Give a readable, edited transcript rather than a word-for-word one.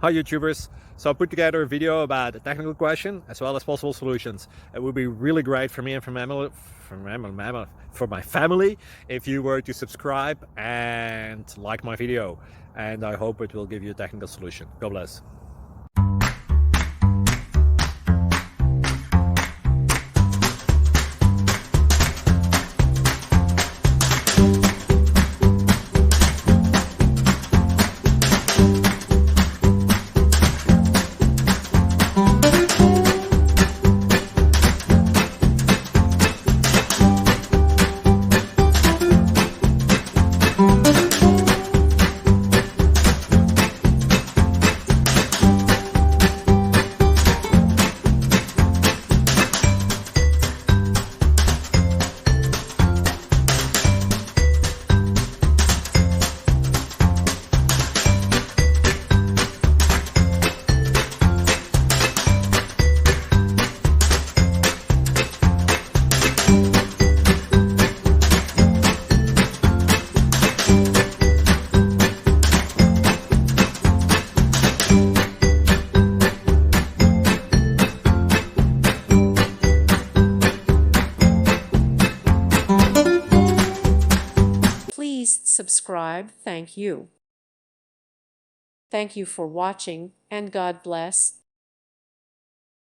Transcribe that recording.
Hi YouTubers. So I put together a video about a technical question as well as possible solutions. It would be really great for me and for my family if you were to subscribe and like my video. And I hope it will give you a technical solution. God bless. Please subscribe. Thank you. Thank you for watching, and God bless.